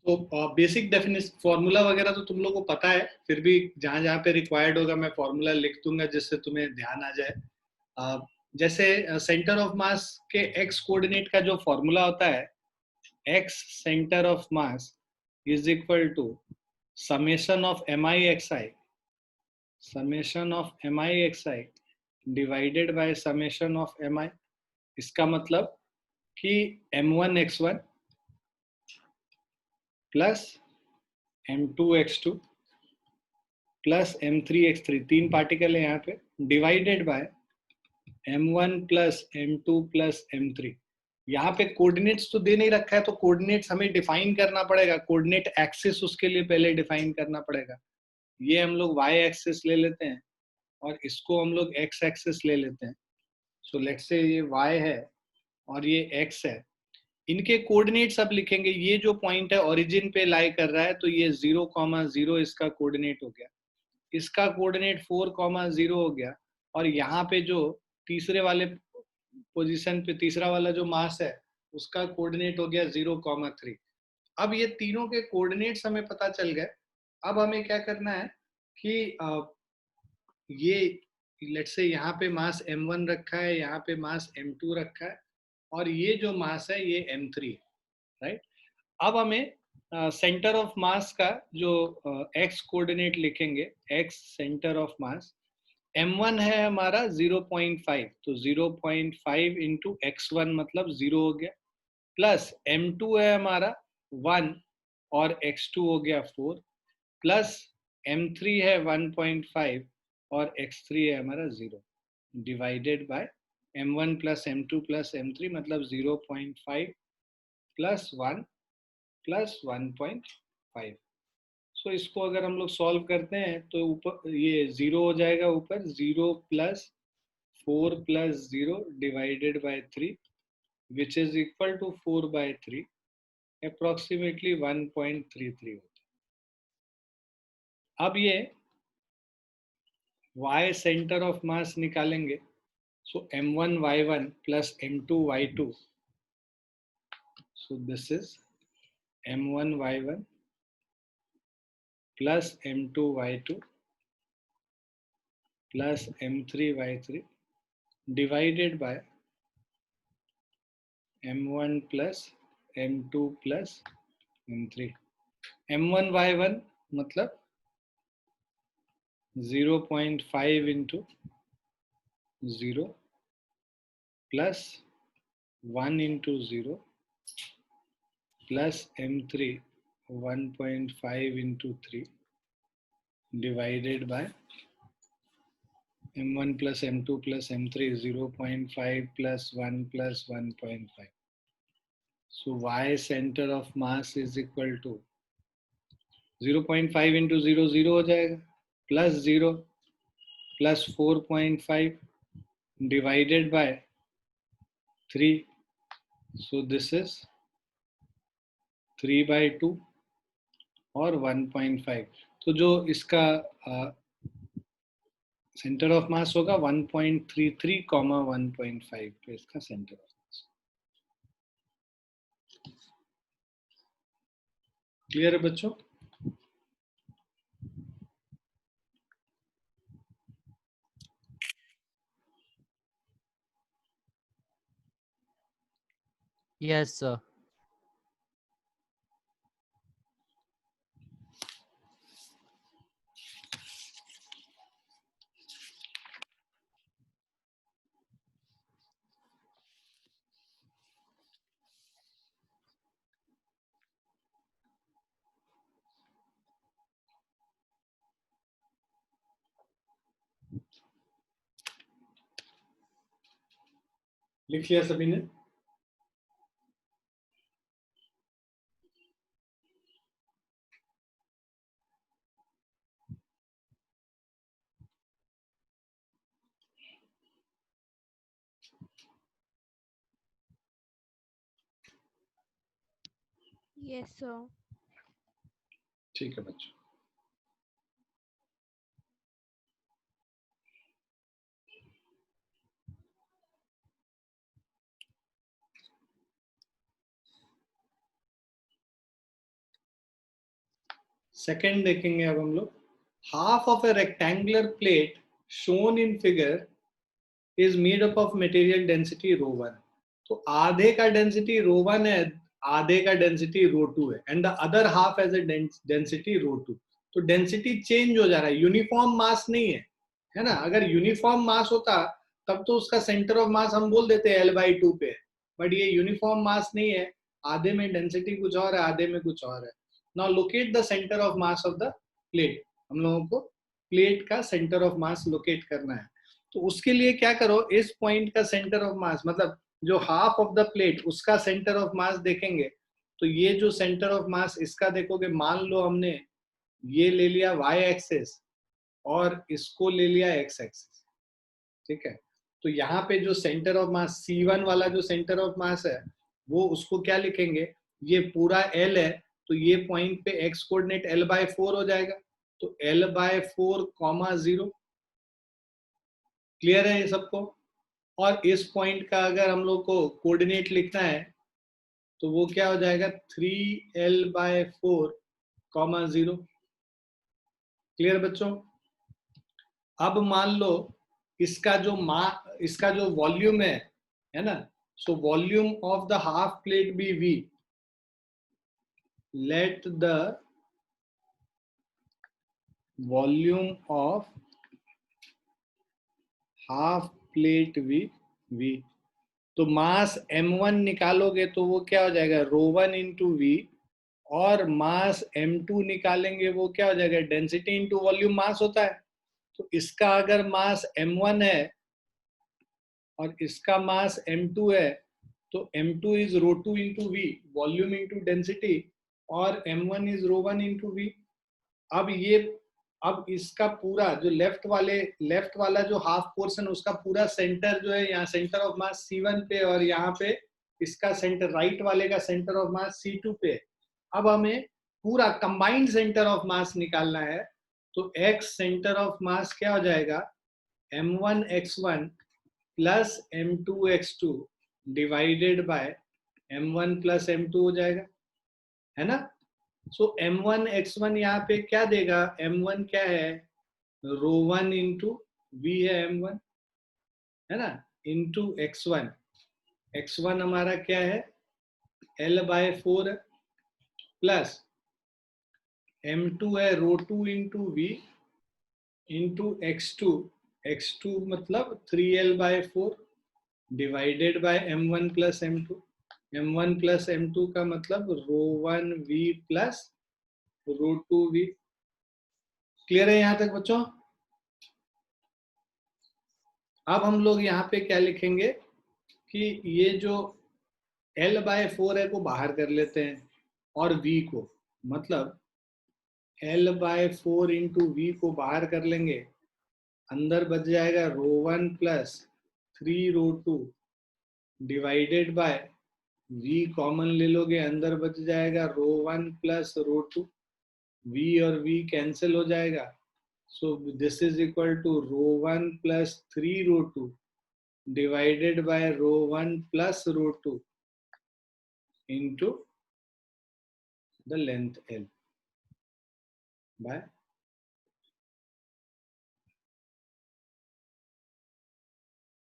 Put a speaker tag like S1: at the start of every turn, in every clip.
S1: तो basic definition formula वगैरह तो तुम लोग को पता है, फिर भी जहां जहां पे रिक्वायर्ड होगा मैं फॉर्मूला लिख दूंगा जिससे तुम्हें ध्यान आ जाए। अ, जैसे सेंटर ऑफ मास के एक्स कोऑर्डिनेट का जो फॉर्मूला होता है, x centre of mass is equal to summation of m i x i, summation of m i x i divided by summation of m i. इसका मतलब कि m1 x1 plus m2 x2 plus m3 x3, तीन particle है यहाँ पे, divided by m1 plus m2 plus m3। यहाँ पे coordinates तो दे नहीं रखा है, तो कोऑर्डिनेट्स हमें डिफाइन करना पड़ेगा, कोऑर्डिनेट एक्सिस उसके लिए पहले डिफाइन करना पड़ेगा। ये हम लोग y एक्सिस ले लेते हैं और इसको हम लोग x एक्सिस ले लेते हैं। सो लेट्स से ये y है और ये x है। इनके कोऑर्डिनेट्स अब लिखेंगे। ये जो पॉइंट है ओरिजिन पे लाई कर रहा है, तो ये 0,0 इसका कोऑर्डिनेट हो गया, इसका कोऑर्डिनेट 4,0 हो गया, और यहाँ पे जो तीसरे वाले पोजीशन पे तीसरा वाला जो मास है उसका कोऑर्डिनेट हो गया 0,3। अब ये तीनों के कोऑर्डिनेट्स हमें पता चल गए। अब हमें क्या करना है कि ये लेट्स से यहाँ पे मास m1 रखा है, यहाँ पे मास m2 रखा है, और ये जो मास है ये m3 है, राइट। अब हमें सेंटर ऑफ मास का जो एक्स कोऑर्डिनेट लिखेंगे, x centre of mass, m1 है हमारा 0.5, तो 0.5 इंटू x1 मतलब 0 हो गया, प्लस m2 है हमारा 1 और x2 हो गया 4, प्लस m3 है 1.5 और x3 है हमारा 0, divided by m1 plus m2 plus m3 मतलब 0.5 प्लस 1 प्लस 1.5। सो इसको अगर हम लोग सॉल्व करते हैं तो ऊपर ये 0 हो जाएगा, ऊपर 0 plus 4 plus 0 divided by 3 which is equal to 4/3, approximately 1.33 होता है। अब ये y सेंटर ऑफ मास निकालेंगे, सो m1 y1 plus m2 y2, so this is m1 y1 plus m2 y2 plus m3 y3 divided by m1 plus m2 plus m3। m1 y1 मतलब 0.5 into 0 plus 1 into 0 plus m3 1.5 into 3 divided by m1 plus m2 plus m3 0.5 plus 1 plus 1.5। So y center of mass is equal to 0.5 into 0 0 हो जाएगा, plus 0 plus 4.5 divided by 3, so this is 3/2 और 1.5। तो जो इसका centre of मास होगा 1.33 comma 1.5 पे इसका centre of mass. Clear है बच्चों?
S2: Yes, sir.
S1: लिख लिया सभी ने?
S3: Yes, sir.
S1: ठीक है बच्चों। सेकेंड देखेंगे अब हम लोग, half of a rectangular plate shown in figure is made up of material density rho one. तो आधे का डेंसिटी रो वन है, आधे का डेंसिटी रो टू है, and the other half as a density rho two. तो density change हो जा रहा है, यूनिफॉर्म मास नहीं है ना। अगर यूनिफॉर्म मास होता तब तो उसका सेंटर ऑफ मास हम बोल देते L/2 पे, बट ये यूनिफॉर्म मास नहीं है, आधे में डेंसिटी कुछ और है, आधे में कुछ और है। Now locate the centre of mass of the plate. हम लोगों को प्लेट का सेंटर ऑफ मास लोकेट करना है। तो उसके लिए क्या करो, इस पॉइंट का सेंटर ऑफ मास मतलब जो हाफ ऑफ द प्लेट उसका सेंटर ऑफ मास देखेंगे, तो ये जो सेंटर ऑफ मास इसका देखोगे, मान लो हमने ये ले लिया y एक्सिस और इसको ले लिया x एक्सिस, ठीक है। तो यहाँ पे जो सेंटर ऑफ मास C1 वाला जो सेंटर ऑफ मास है वो उसको क्या लिखेंगे, ये पूरा L है, तो ये पॉइंट पे x कोऑर्डिनेट L/4 हो जाएगा, तो L/4, 0। क्लियर है ये सबको। और इस पॉइंट का अगर हम लोग को कोऑर्डिनेट लिखना है तो वो क्या हो जाएगा, 3L/4, 0। क्लियर बच्चों। अब मान लो इसका जो वॉल्यूम है ना, so volume of the half plate be V। Let the volume of half plate be V। तो मास m1 निकालोगे तो वो क्या हो जाएगा, ρ1 इंटू वी, और मास m2 निकालेंगे वो क्या हो जाएगा, डेंसिटी इंटू वॉल्यूम मास होता है। तो इसका अगर मास m1 है और इसका मास m2 है, तो m2 is ρ2 into v, volume into density, और m1 इज ρ1 इंटू वी। अब इसका पूरा जो लेफ्ट वाला जो हाफ पोर्शन, उसका पूरा सेंटर जो है यहाँ सेंटर ऑफ मास C1 पे, और यहाँ पे इसका सेंटर राइट वाले का सेंटर ऑफ मास C2 पे। अब हमें पूरा कंबाइंड सेंटर ऑफ मास निकालना है, तो x सेंटर ऑफ मास क्या हो जाएगा, m1x1 plus m2x2 divided by m1 plus m2 हो जाएगा, है ना। सो m1x1 यहाँ पे क्या देगा, m1 क्या है, ρ1 इंटू वी है m1, है ना, इंटू x1 हमारा क्या है, L/4 है, प्लस m2 है ρ2 इंटू वी इंटू x2 मतलब 3L/4 divided by m1 plus m2। m1 plus m2 का मतलब ρ1 v प्लस ρ2 v। क्लियर है यहां तक बच्चों। अब हम लोग यहाँ पे क्या लिखेंगे कि ये जो L/4 है को बाहर कर लेते हैं, और v को, मतलब L/4 इंटू वी को बाहर कर लेंगे, अंदर बच जाएगा ρ1 plus 3ρ2 divided by v, common ले लोगे, अंदर बच जाएगा ρ1 प्लस ρ2, v और v कैंसिल हो जाएगा, so this is equal to ρ1 plus 3ρ2 divided by ρ1 plus ρ2 into the length L by।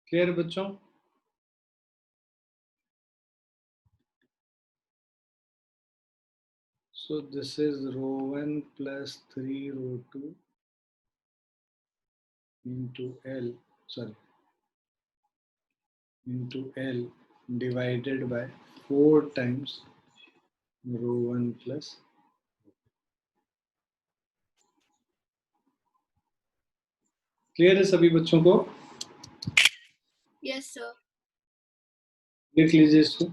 S1: Clear बच्चों। So this is ρ1 plus 3ρ2 into L, sorry, into L divided by 4 times ρ1 plus। Clear है सभी बच्चों को।
S3: Yes sir.
S1: लिख लीजिए इसको।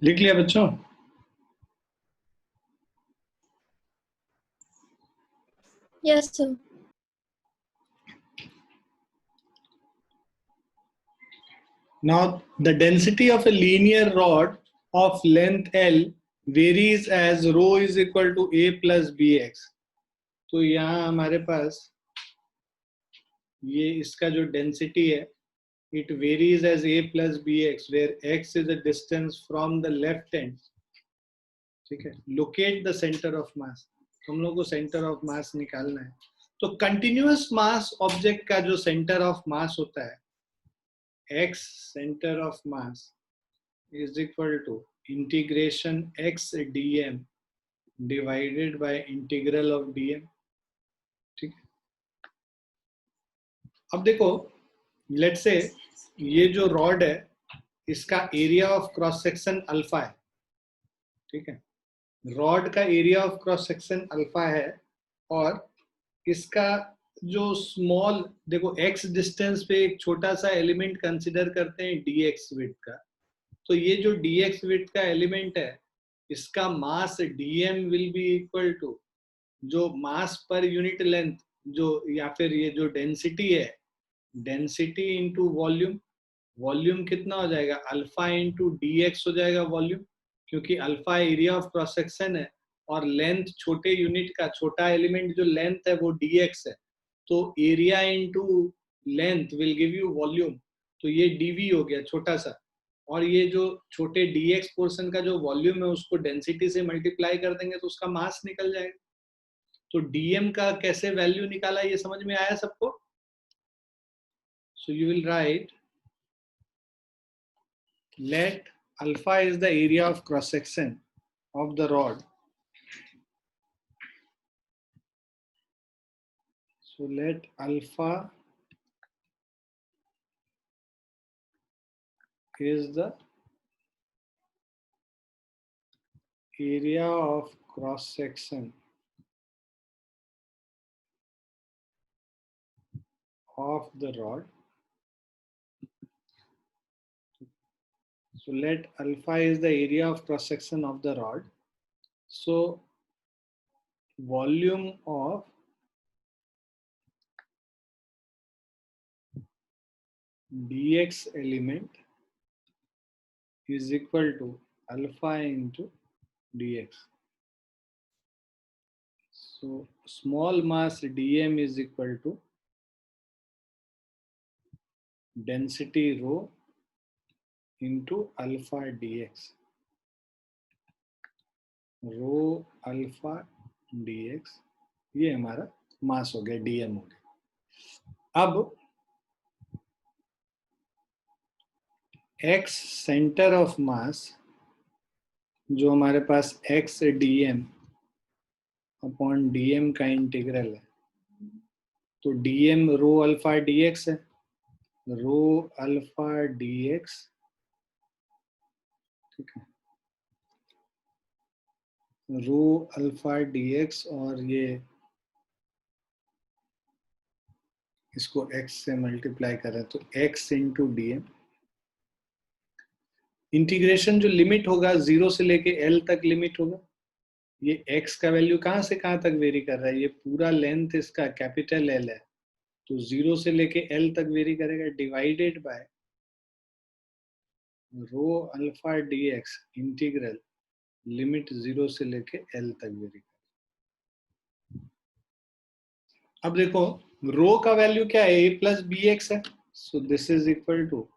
S1: लिख लिया बच्चों?
S3: Yes, sir.
S1: Now the density of a linear rod of length L varies as rho is equal to a plus bx. तो यहाँ हमारे पास ये इसका जो डेंसिटी है, it varies as a plus bx, where x is a distance from the left end. ठीक है, locate the center of mass. हम लोग को सेंटर ऑफ मास निकालना है. तो कंटिन्यूअस मास ऑब्जेक्ट का जो सेंटर ऑफ मास होता है, x center of mass is equal to integration x dm divided by integral of dm. ठीक है, अब देखो, लेट्स से ये जो रॉड है इसका area of cross section alpha है. ठीक है, रॉड का area of cross section alpha है और इसका जो स्मॉल, देखो x डिस्टेंस पे एक छोटा सा एलिमेंट कंसिडर करते हैं dx विड्थ का. तो ये जो dx विड्थ का एलिमेंट है इसका mass dm will be equal to जो मास पर यूनिट लेंथ जो, या फिर ये जो डेंसिटी है, डेंसिटी इंटू वॉल्यूम. वॉल्यूम कितना हो जाएगा? अल्फा इंटू dx हो जाएगा वॉल्यूम, क्योंकि alpha area of cross section है और लेंथ छोटे यूनिट का, छोटा एलिमेंट जो लेंथ है वो dx है. तो area into length will give you volume. तो ये dv हो गया छोटा सा, और ये जो छोटे dx पोर्शन का जो वॉल्यूम है उसको डेंसिटी से मल्टीप्लाई कर देंगे तो उसका मास निकल जाएगा. तो dm का कैसे वैल्यू निकाला, ये समझ में आया सबको? So you will write, let alpha is the area of cross section of the rod. So let alpha is the area of cross section of the rod. So let alpha is the area of cross section of the rod. So volume of dx element is equal to alpha into dx. So small mass dm is equal to density rho into alpha dx. Row alpha dx, ये हमारा मास हो गया, dm हो गया. अब x centre of मास जो हमारे पास x dm upon dm का इंटीग्रल है, तो dm रो अल्फा dx है, रो अल्फा dx. ठीक है, रो अल्फा dx और ये इसको x से मल्टीप्लाई करें तो x इंटू dm. इंटीग्रेशन जो लिमिट होगा 0 से लेके l तक लिमिट होगा. ये x का वैल्यू कहाँ से कहाँ तक वेरी कर रहा है, ये पूरा लेंथ इसका कैपिटल L है, तो 0 से लेके l तक वेरी करेगा, divided by rho alpha dx integral limit 0 से लेके l तक वेरी कर. अब देखो रो का वैल्यू क्या है, a प्लस बी एक्स है. So this is equal to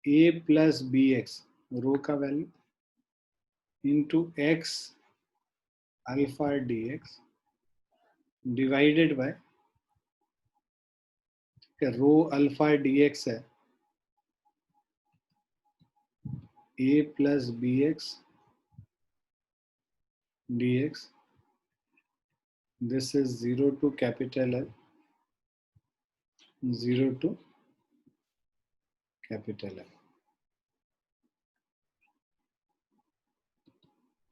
S1: a plus b x, rho का value, into x alpha dx divided by rho alpha dx है a plus b x dx. This is 0 to capital L, 0 to capital L.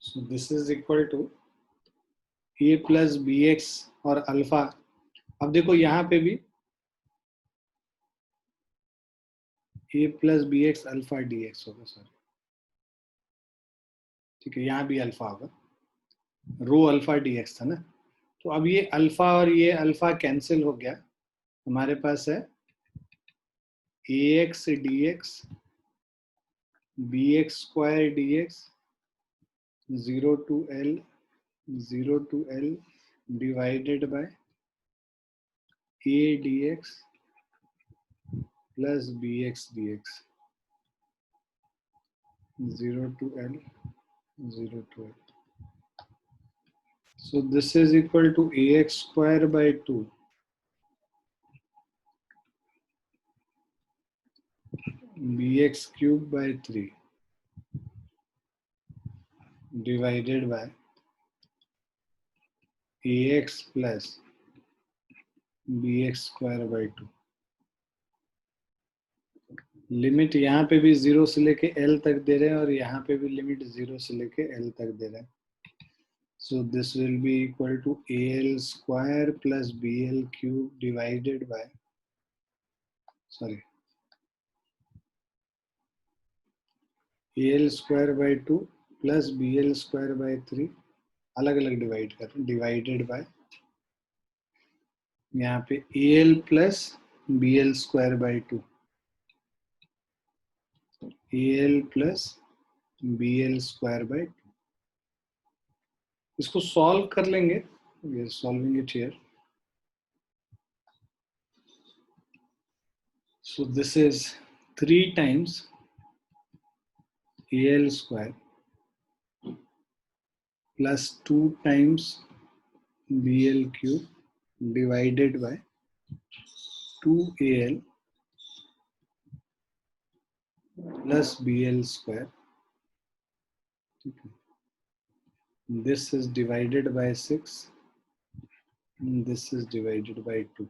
S1: So this is equal to a plus bx और alpha. अब देखो यहाँ पे भी a plus bx alpha dx होगा, sorry ठीक है, यहाँ भी अल्फा होगा, रो अल्फा dx था ना। तो अब ये अल्फा और ये अल्फा कैंसिल हो गया, हमारे पास है ax dx bx square dx 0 to L divided by a dx plus bx dx 0 to L 0 to L. So this is equal to ax square by 2 bx cube by 3 divided by ax plus bx square by 2. Limit यहाँ पे भी 0 से लेके L तक दे रहे हैं और यहाँ पे भी लिमिट 0 से लेके L तक दे रहे हैं. So this will be equal to AL square plus BL cube divided by, sorry, AL square by 2 plus BL square by 3, अलग अलग डिवाइड कर रहे हैं, डिवाइडेड बाय यहाँ पे AL plus BL square by 2, AL plus BL square by 2. इसको solve कर लेंगे, we are solving it here. So this is 3 times AL square plus 2 times BL cube divided by 2AL plus BL square. This is divided by 6 and this is divided by 2.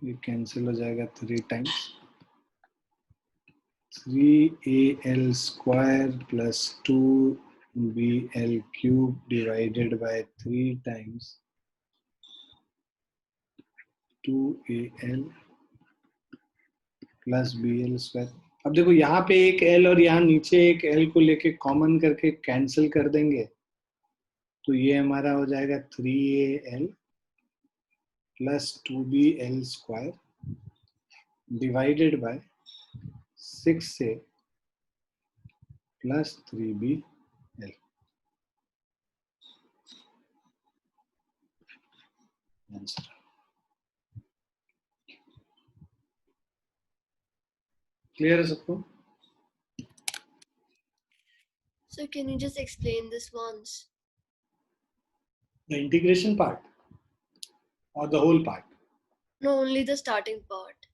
S1: ये cancel हो जाएगा 3 times 3AL square plus 2BL cube divided by 3 times 2AL plus BL square. अब देखो यहाँ पे एक L और यहाँ नीचे एक L को लेके कॉमन करके कैंसिल कर देंगे तो ये हमारा हो जाएगा 3AL plus 2BL square divided by 6A plus 3BL. Answer. Clear है सबको?
S3: So can you just explain this once?
S1: The integration part or the whole part?
S3: No, only the starting part.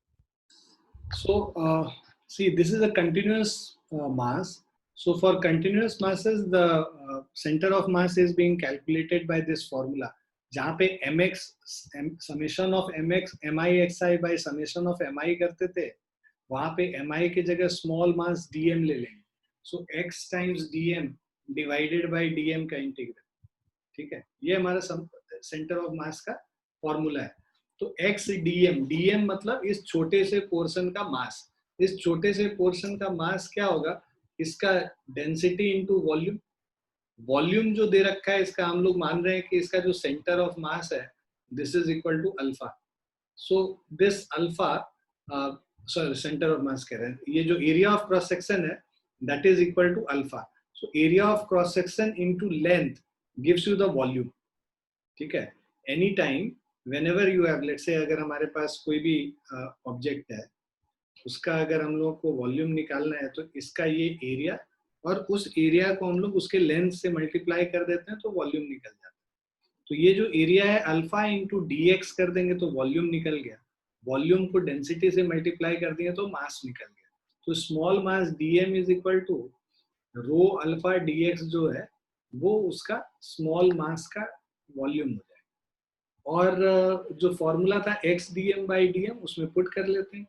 S1: So see, this is a continuous mass. So for continuous masses, the center of mass is being calculated by this formula. जहाँ पे mx summation of mx mi xi by summation of mi करते थे, वहाँ पे mi की जगह small mass dm ले लेंगे. So x times dm divided by dm का इंटीग्रल. ठीक है, ये हमारा सेंटर ऑफ मास का फॉर्मूला है. तो x dm मतलब इस छोटे से पोर्शन का मास. इस छोटे से पोर्शन का मास क्या होगा? इसका डेंसिटी इनटू वॉल्यूम. वॉल्यूम जो दे रखा है इसका हम लोग मान रहे हैं कि इसका जो सेंटर ऑफ मास है this is equal to alpha. So this alpha, sorry centre of mass कह रहे हैं, ये जो एरिया ऑफ क्रॉस सेक्शन है that is equal to alpha. So area of cross section into length gives you the volume. ठीक है, any time whenever you have, let's say अगर हमारे पास कोई भी ऑब्जेक्ट है उसका अगर हम लोग को वॉल्यूम निकालना है तो इसका ये एरिया और उस एरिया को हम लोग उसके लेंथ से मल्टीप्लाई कर देते हैं तो वॉल्यूम निकल जाता है. तो ये जो एरिया है अल्फा इंटू dx कर देंगे तो वॉल्यूम निकल गया. वॉल्यूम को डेंसिटी से मल्टीप्लाई कर दिए तो मास निकल गया. तो small mass dm is equal to rho alpha dx जो है वो उसका स्मॉल मास का वॉल्यूम हो जाएगा. और जो फॉर्मूला था x dm by dm उसमें पुट कर लेते हैं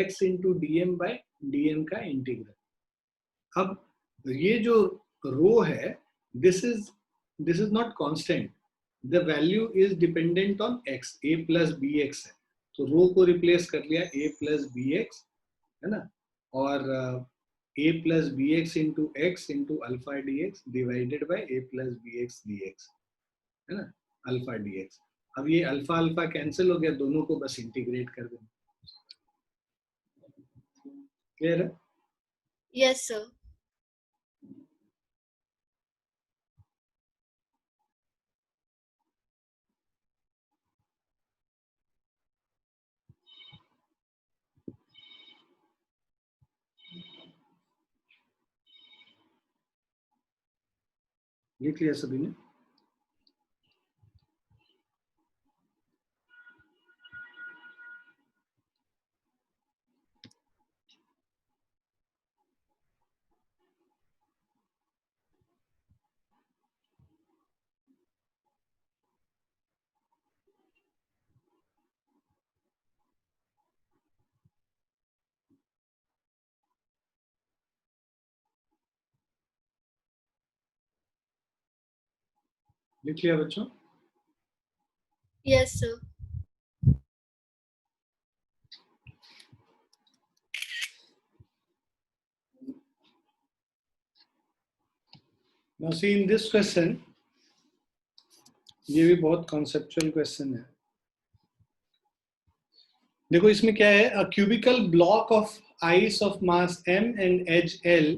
S1: x into dm by dm का इंटीग्रल. अब ये जो रो है this is not constant. The value is dependent on x. a plus b x है तो रो को रिप्लेस कर लिया a प्लस बी एक्स है ना, और a plus bx into x into alpha dx divided by a plus bx dx, है ना, अल्फा dx. अब ये अल्फा अल्फा कैंसिल हो गया, दोनों को बस इंटीग्रेट कर देना. क्लियर है?
S3: Yes, sir.
S1: लिख लिया सभी ने? लिख लिया बच्चों?
S3: Yes, sir.
S1: Now see in this question, ये भी बहुत कॉन्सेप्चुअल क्वेश्चन है. देखो इसमें क्या है, a cubical block of ice of mass m and edge L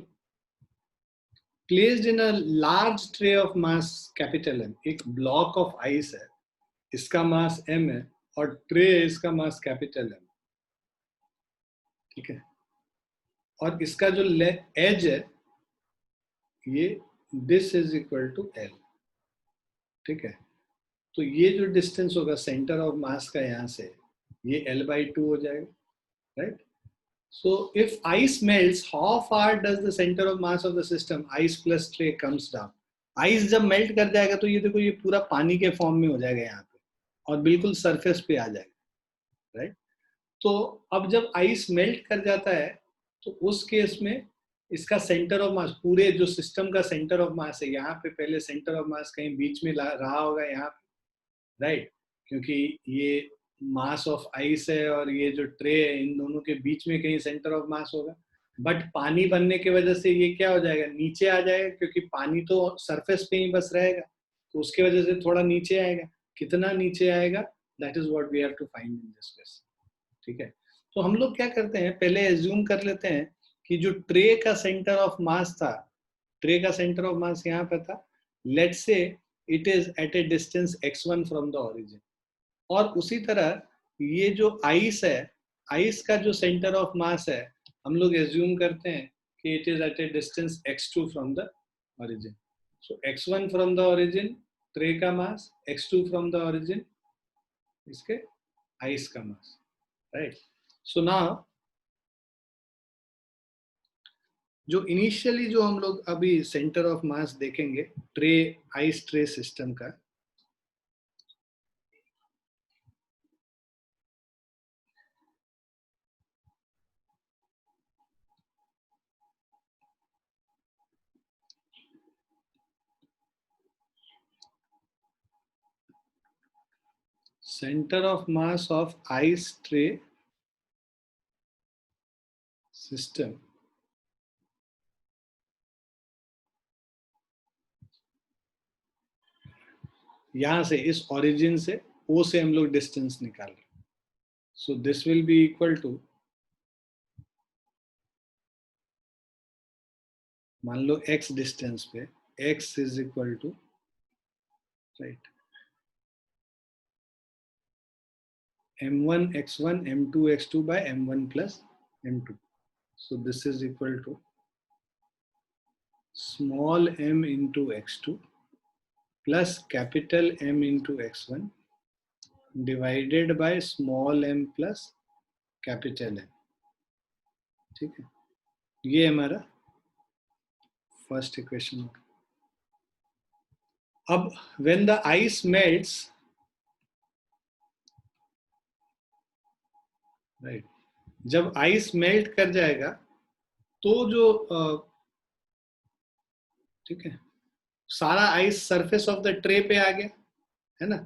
S1: placed in a large tray of mass capital M. एक ब्लॉक ऑफ आइस है, इसका मास m है और ट्रे है, इसका मास कैपिटल M. ठीक है, और इसका जो एज है ये this is equal to L. ठीक है, तो ये जो डिस्टेंस होगा सेंटर ऑफ मास का यहाँ से, ये L/2 हो जाएगा, right? So if ice melts, how far does the center of mass of the system, ice plus tray, comes down? Ice जब मेल्ट कर जाएगा तो ये देखो ये पूरा पानी के फॉर्म में हो जाएगा यहाँ पे और बिल्कुल सरफेस पे आ जाएगा, राइट? तो अब जब आइस मेल्ट कर जाता है तो उस केस में इसका सेंटर ऑफ मास, पूरे जो सिस्टम का सेंटर ऑफ मास है, यहाँ पे पहले सेंटर ऑफ मास कहीं बीच में रहा होगा यहाँ पे, राइट? क्योंकि ये मास ऑफ आइस है और ये जो ट्रे है, इन दोनों के बीच में कहीं सेंटर ऑफ मास होगा. बट पानी बनने की वजह से ये क्या हो जाएगा, नीचे आ जाएगा, क्योंकि पानी तो सरफेस पे ही बस रहेगा, तो उसकी वजह से थोड़ा नीचे आएगा. कितना नीचे आएगा, that is what we have to find in this question. ठीक है, तो हम लोग क्या करते हैं, पहले एज्यूम कर लेते हैं कि जो ट्रे का सेंटर ऑफ मास था, ट्रे का सेंटर ऑफ मास यहाँ पे था, let's say it is at a distance x1 from the origin. और उसी तरह ये जो आइस है, आइस का जो सेंटर ऑफ मास है, हम लोग एज्यूम करते हैं कि it is at a distance x2 from the origin. So x1 from the origin tray का मास, x2 फ्रॉम द ओरिजिन इसके आइस का मास, राइट? सो नाउ जो इनिशियली जो हम लोग अभी सेंटर ऑफ मास देखेंगे ट्रे, आइस ट्रे सिस्टम का, center of mass of ice tray system यहां से, इस ओरिजिन से, O से हम लोग डिस्टेंस निकाल रहे. So this will be equal to, मान लो x डिस्टेंस पे x is equal to, right, m1 x1 m2 x2 by m1 plus m2. So this is equal to small m into x2 plus capital M into x1 divided by small m plus capital M. ठीक है, ये हमारा first equation होगा. अब when the ice melts, right, जब ice melt कर जाएगा तो जो ठीक है, सारा ice surface of the tray पे आ गया, है ना?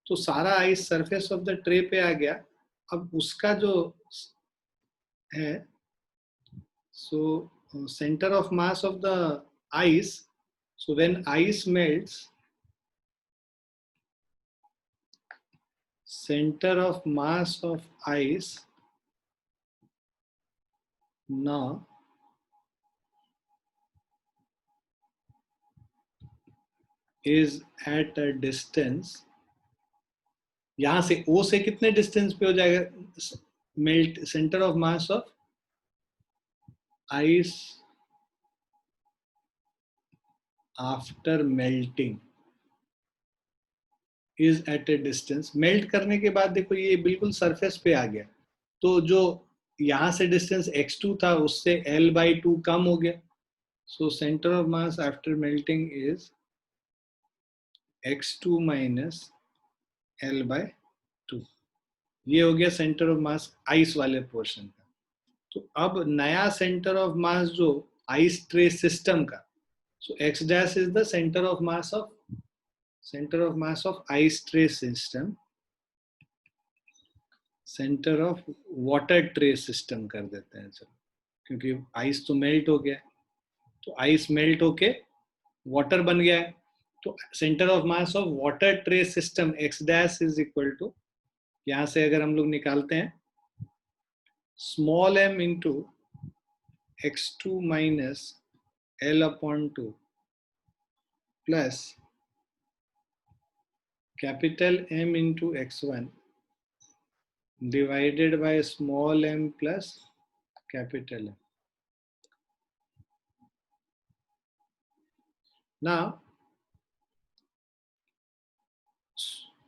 S1: तो सारा ice surface of the tray पे आ गया. अब उसका जो है, सो center of mass of the ice. So when ice melts, center of mass of ice now is at a distance, यहां से O से कितने डिस्टेंस पे हो जाएगा melt, centre of mass of ice after melting is at a distance. Melt करने के बाद देखो ये बिल्कुल सरफेस पे आ गया, तो जो यहां से डिस्टेंस x2 था उससे L/2 कम हो गया. So centre of mass after melting is x2 minus L/2. ये हो गया सेंटर ऑफ मास आइस वाले पोर्शन का. तो अब नया सेंटर ऑफ मास जो आइस ट्रे सिस्टम का, सो x dash is the centre of mass of ice tray system, centre of water tray system कर देते हैं चलो, क्योंकि आइस तो मेल्ट हो गया, तो आइस मेल्ट होके वाटर बन गया है. तो centre of mass of water tray system x dash is equal to, यहां से अगर हम लोग निकालते हैं small m into x2 minus L/2 plus capital M into x1 divided by small m plus capital M. Now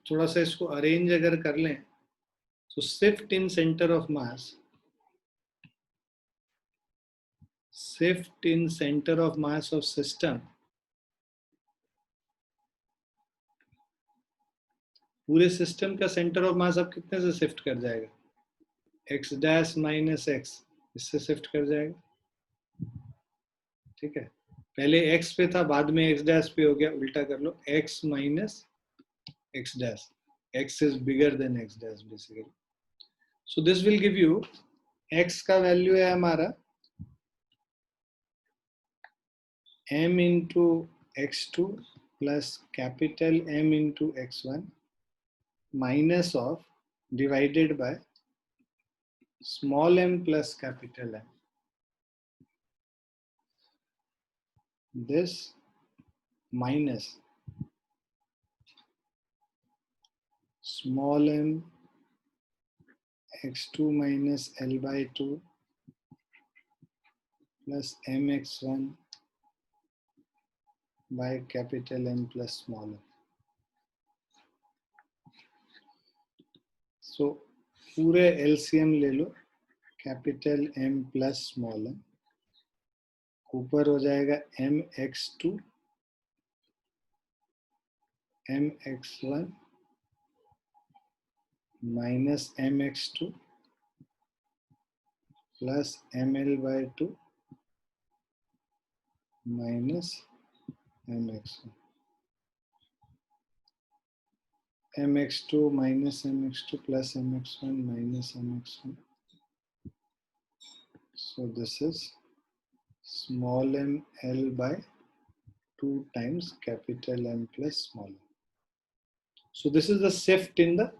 S1: थोड़ा सा इसको अरेंज अगर कर लें, तो shift in centre of mass, shift in centre of mass of system, पूरे system का centre of मास अब कितने से शिफ्ट कर जाएगा, x डैश माइनस x, इससे शिफ्ट कर जाएगा. ठीक है, पहले x पे था, बाद में x डैश पे हो गया, उल्टा कर लो, x minus x dash, x is bigger than x dash basically. So this will give you, x का वैल्यू है हमारा m into x2 plus capital M into x1 minus of divided by small m plus capital M. This minus small m x2 minus L/2 plus mx1 by capital M plus small m. So पूरे LCM ले लो, capital M plus small m, ऊपर हो जाएगा mx2 mx1 minus mx2 plus ml/2 minus mx1, mx2 minus mx2 plus mx1 minus mx1. So this is small m L/2 times capital M plus small m. So this is the shift in the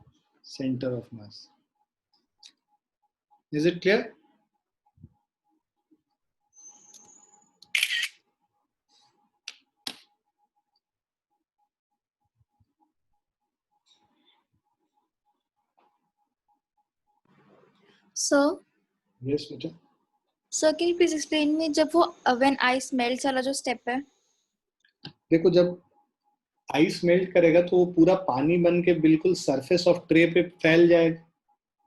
S1: center of mass. Is it clear?
S3: Sir,
S1: Yes, beta.
S3: sir, can you please explain me जब वो when ice melts वाला जो step है?
S1: देखो जब ice melt करेगा तो वो पूरा पानी बन के बिल्कुल सरफेस ऑफ ट्रे पे फैल जाएगा.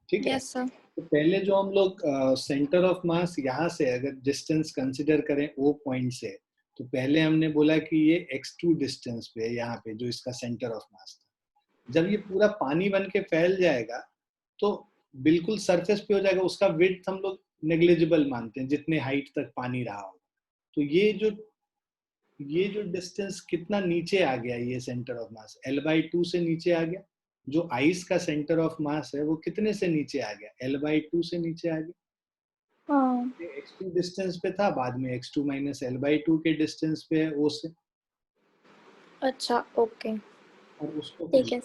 S1: ठीक है.
S3: Yes, sir.
S1: तो पहले जो हम लोग सेंटर ऑफ मास यहाँ से अगर डिस्टेंस कंसिडर करें O पॉइंट से, तो पहले हमने बोला कि ये x2 डिस्टेंस पे है, यहाँ पे जो इसका सेंटर ऑफ मास था. जब ये पूरा पानी बन के फैल जाएगा तो बिल्कुल सरफेस पे हो जाएगा, उसका विड्थ हम लोग नेग्लिजिबल मानते हैं, जितने हाइट तक पानी रहा होगा. तो ये जो डिस्टेंस कितना नीचे आ गया, ये सेंटर ऑफ मास L/2 से नीचे आ गया. जो आइस का सेंटर ऑफ मास है वो कितने से नीचे आ गया, L/2 से नीचे आ गया.
S3: हाँ
S1: x2 डिस्टेंस पे था, बाद में x2 माइनस l/2 के डिस्टेंस पे है O से,
S3: अच्छा ओके
S1: और उसको फिर
S3: ठीक है।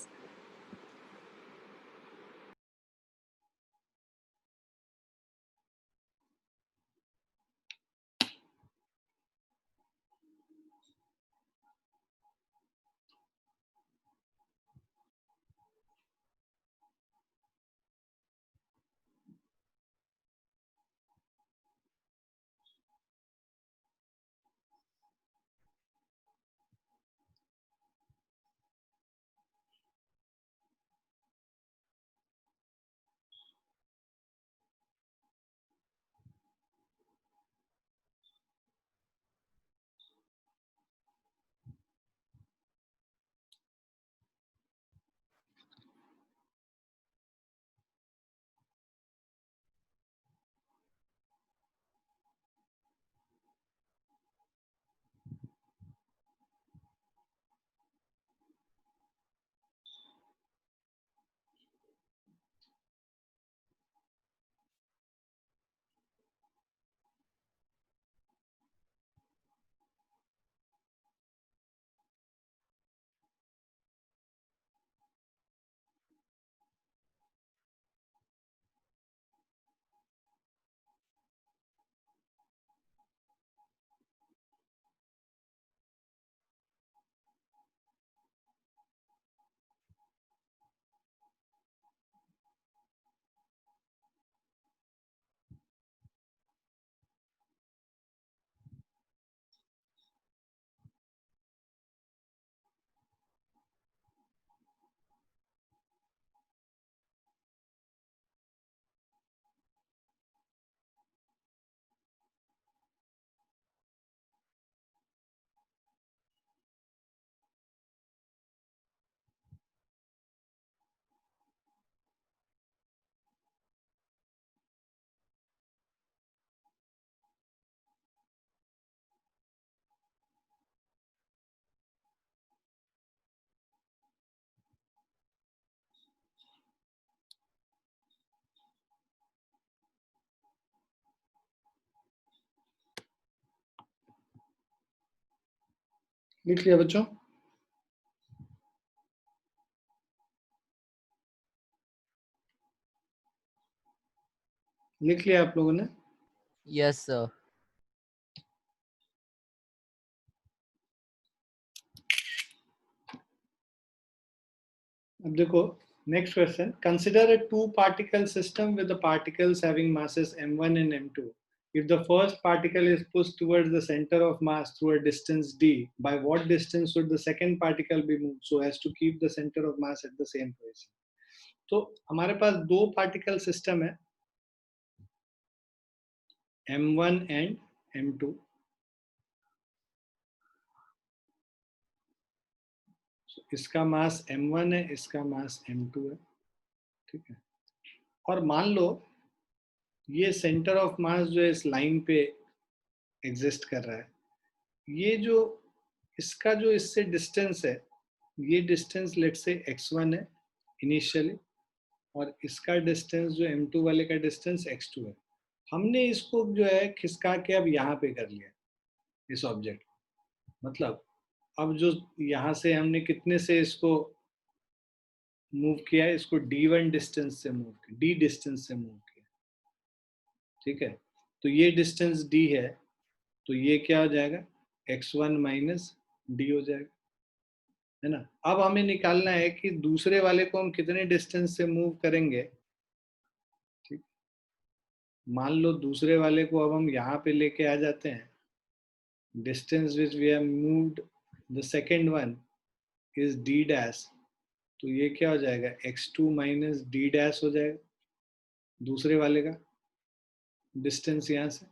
S1: लिख लिया बच्चों? लिख लिया आप लोगों ने?
S2: Yes, sir.
S1: अब देखो, next question. Consider a two-particle system with the particles having masses m1 and m2. If the first particle is pushed towards the center of mass through a distance d, by what distance should the second particle be moved so as to keep the center of mass at the same position? तो हमारे पास दो particle system है, m1 and m2. इसका मास m1 है, इसका मास m2 है, ठीक है। और मान लो ये सेंटर ऑफ मास जो है इस लाइन पे एग्जिस्ट कर रहा है, ये जो इसका जो इससे डिस्टेंस है, ये डिस्टेंस लेट से x1 है इनिशियली, और इसका डिस्टेंस जो m2 वाले का डिस्टेंस x2 है। हमने इसको जो है खिसका के अब यहाँ पे कर लिया इस ऑब्जेक्ट, मतलब अब जो यहाँ से हमने कितने से इसको मूव किया है, इसको d1 डिस्टेंस से मूव किया, d डिस्टेंस से मूव किया, ठीक है। तो ये डिस्टेंस d है, तो ये क्या हो जाएगा, x1 माइनस d हो जाएगा, है ना। अब हमें निकालना है कि दूसरे वाले को हम कितने डिस्टेंस से मूव करेंगे, ठीक। मान लो दूसरे वाले को अब हम यहाँ पे लेके आ जाते हैं, distance which we have moved the second one is d dash, तो ये क्या हो जाएगा, x2 माइनस d डैश हो जाएगा दूसरे वाले का डिस्टेंस यहाँ से।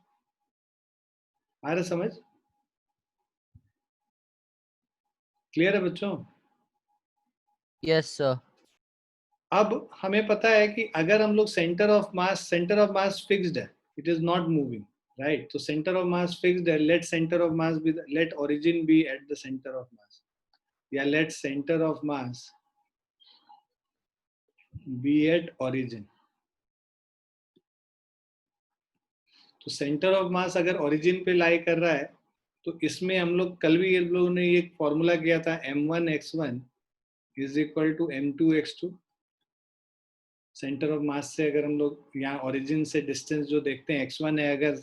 S1: आ रहा समझ? क्लियर है बच्चों?
S2: Yes, sir.
S1: अब हमें पता है कि अगर हम लोग सेंटर ऑफ मास फिक्स्ड है, it is not moving, right. तो सेंटर ऑफ मास फिक्स्ड है, let origin be at the centre of mass, या let centre of mass be at origin. तो सेंटर ऑफ मास अगर origin पे लाई कर रहा है तो इसमें हम लोग कल भी हम लोगों ने एक फॉर्मूला किया था m1x1 is equal to m2x2। Centre of mass से अगर हम लोग यहाँ ओरिजिन से डिस्टेंस जो देखते हैं x1 है अगर,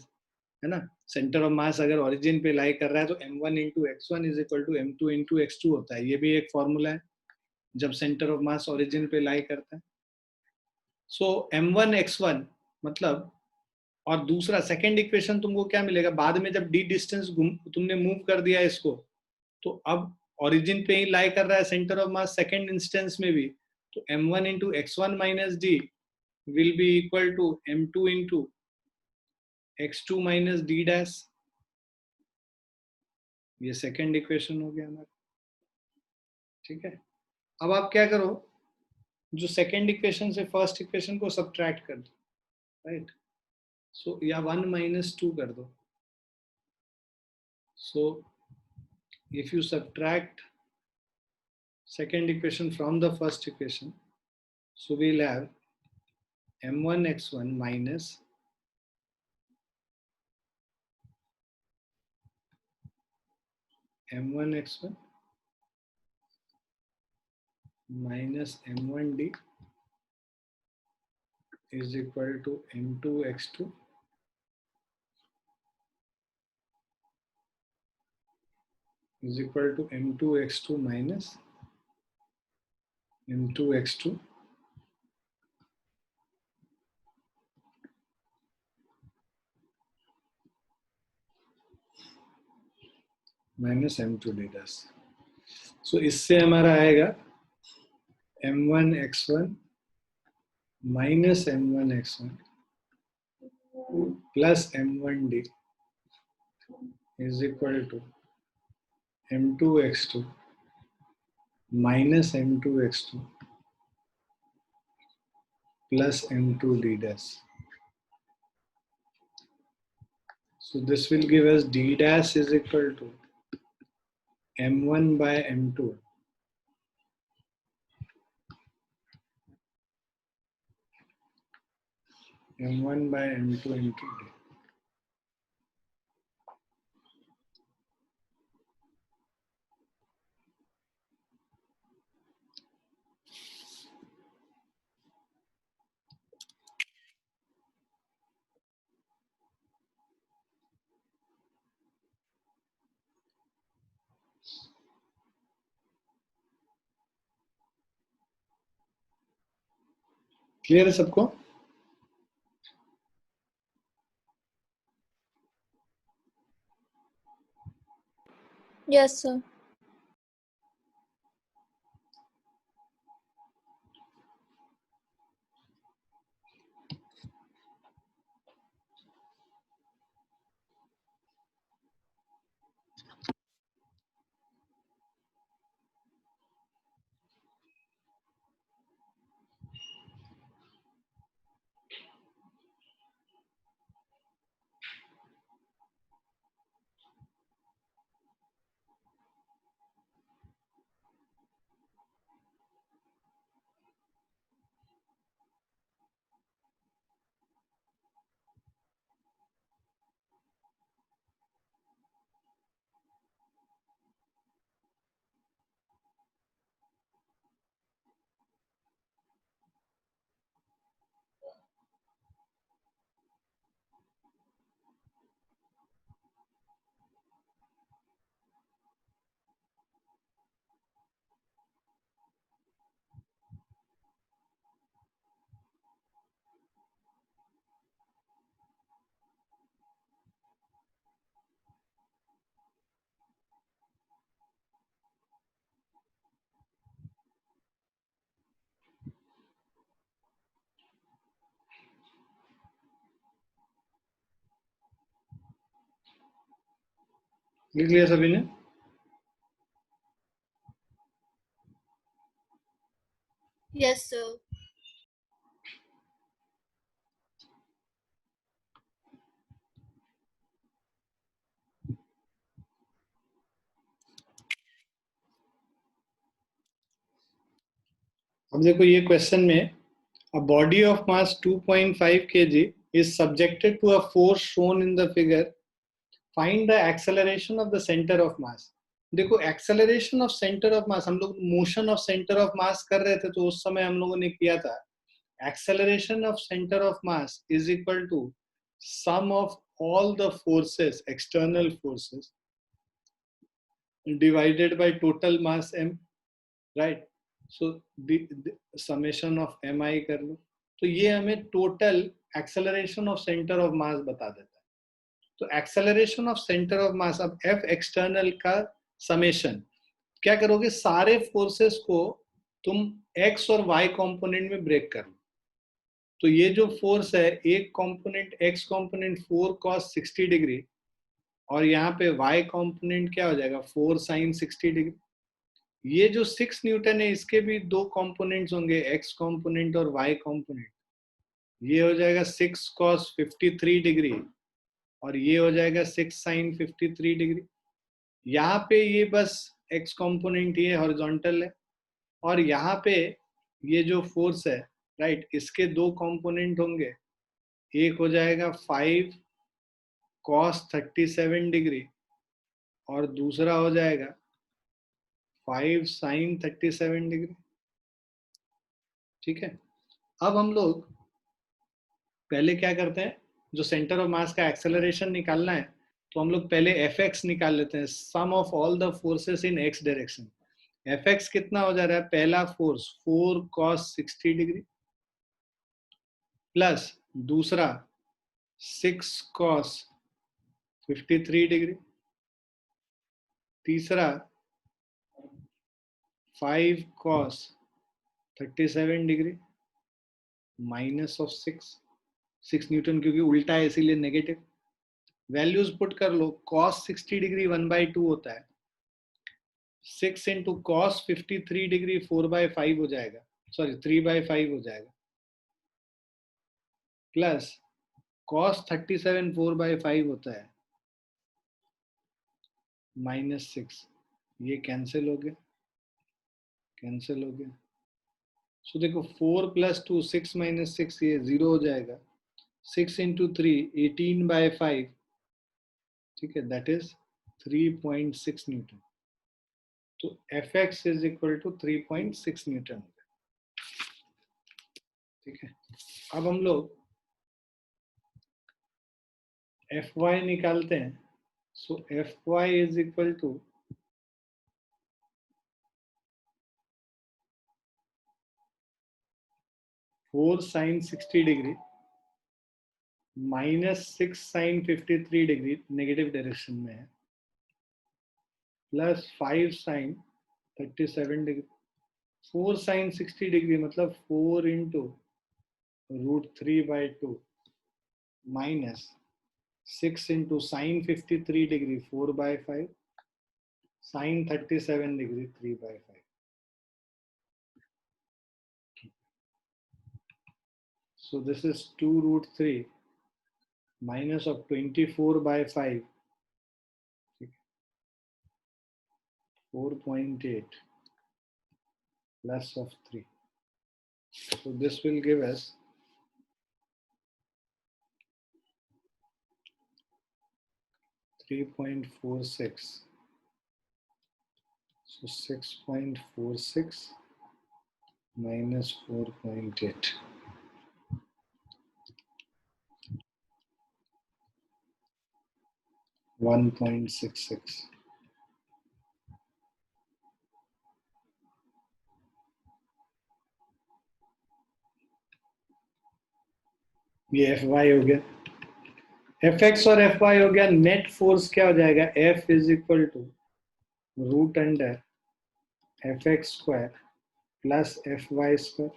S1: है ना, सेंटर ऑफ मास अगर ओरिजिन पे लाई कर रहा है तो m1 into x1 is equal to m2 into x2 होता है। ये भी एक फॉर्मूला है जब सेंटर ऑफ मास ओरिजिन पे लाई करता है। सो m1x1 मतलब, और दूसरा सेकेंड इक्वेशन तुमको क्या मिलेगा बाद में जब डी डिस्टेंस तुमने मूव कर दिया इसको, तो अब ओरिजिन पे ही लाई कर रहा है centre of mass second instance में भी, तो m1 into x1 minus d will be equal to m2 into x2 minus d dash. ये सेकेंड इक्वेशन हो गया हमारा, ठीक है। अब आप क्या करो, जो सेकेंड इक्वेशन से फर्स्ट इक्वेशन को सब्ट्रैक्ट कर दो, राइट। सो या 1 माइनस 2 कर दो। सो if you subtract second equation from the first equation, so we'll have m1x1 minus m1x1 minus m1d is equal to m2x2 is equal to m2x2 minus m2x2 minus m2d dash। सो इससे हमारा आएगा m1x1 minus m1x1 plus m1d is equal to m2x2 minus m2x2 plus m2d dash। So this will give us d dash is equal to m1 by m2 m1 by m2 into d। Clear है सबको?
S3: Yes, sir. लिख लिया सभी ने? Yes, sir.
S1: अब देखो ये question में a body of mass 2.5 kg is subjected to a force shown in the figure, find the acceleration of the center of mass. देखो acceleration of center of mass, हम लोग motion of center of mass कर रहे थे, तो उस समय हम लोगों ने किया था acceleration of center of mass is equal to sum of all the forces, external forces, divided by total mass m, right? So the summation of mi कर लो, तो ये हमें total acceleration of center of mass बता देता है. तो acceleration of center of mass, अब F external का summation क्या करोगे, सारे forces को तुम x और y component में break कर लो. तो ये जो फोर्स है, एक component x component 4 cos 60 degree और यहाँ पे y कंपोनेंट क्या हो जाएगा 4 sin 60 डिग्री. ये जो 6 न्यूटन है, इसके भी दो कंपोनेंट्स होंगे, x कंपोनेंट और y कंपोनेंट. ये हो जाएगा 6 cos 53 डिग्री और ये हो जाएगा 6 sin 53 डिग्री. यहाँ पे ये बस x कंपोनेंट ये हॉरिजॉन्टल है और यहाँ पे ये जो फोर्स है, राइट, इसके दो कंपोनेंट होंगे. एक हो जाएगा 5 cos 37 डिग्री और दूसरा हो जाएगा 5 sin 37 डिग्री. ठीक है. अब हम लोग पहले क्या करते हैं, जो सेंटर ऑफ मास का एक्सेलरेशन निकालना है, तो हम लोग पहले Fx निकाल लेते हैं, sum of all the forces in x direction. Fx कितना हो जा रहा है, पहला फोर्स 4 cos 60 डिग्री प्लस दूसरा 6 cos 53 डिग्री, तीसरा 5 cos 37 degree minus of 6 Newton, क्योंकि उल्टा है इसीलिए नेगेटिव. वैल्यूज पुट कर लो. cos 60 डिग्री 1/2 होता है, 6 इंटू cos 53 डिग्री 4/5 हो जाएगा, सॉरी 3/5 हो जाएगा, प्लस cos 37 4/5 होता है, माइनस 6. ये कैंसिल हो गया, कैंसिल हो गया. सो देखो 4 + 2 6 - 6, ये 0 हो जाएगा. 6 इंटू 3 18/5, ठीक है, दैट इज 3.6 न्यूटन. तो Fx is equal to 3.6 newton. ठीक है. अब हम लोग Fy निकालते हैं. सो Fy इज इक्वल टू 4 sin 60 degree minus 6 sin 53 degree, negative direction में है, plus 5 sin 37 degree. 4 sin 60 degree मतलब 4 into √3/2 minus 6 into sin 53 degree 4/5 sin 37 degree 3/5. So this is 2√3 minus of 24/5, 4.8 plus of 3. So this will give us 3.46. So 6.46 minus 4.8. $1.66. ये Fy हो गया. Fx और Fy हो गया. Net force क्या हो जाएगा, F is equal to √under Fx² plus Fy².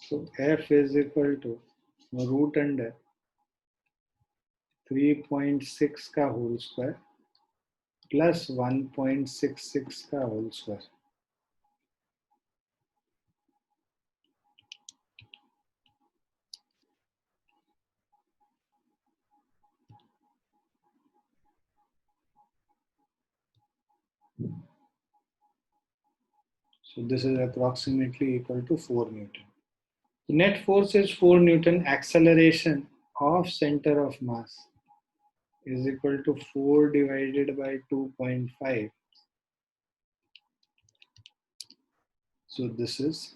S1: So F is equal to √under 3.6 का होल स्क्वायर प्लस 1.66 का whole square. So this is approximately equal to 4 Newton. Net force is 4 Newton. Acceleration of center of mass is equal to 4 divided by 2.5. So this is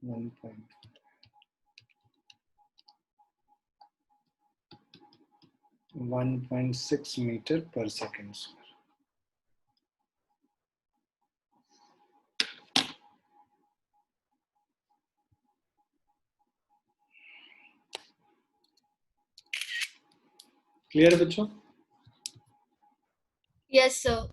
S1: 1.6 meter per second square. Clear बच्चों?
S3: Yes, sir.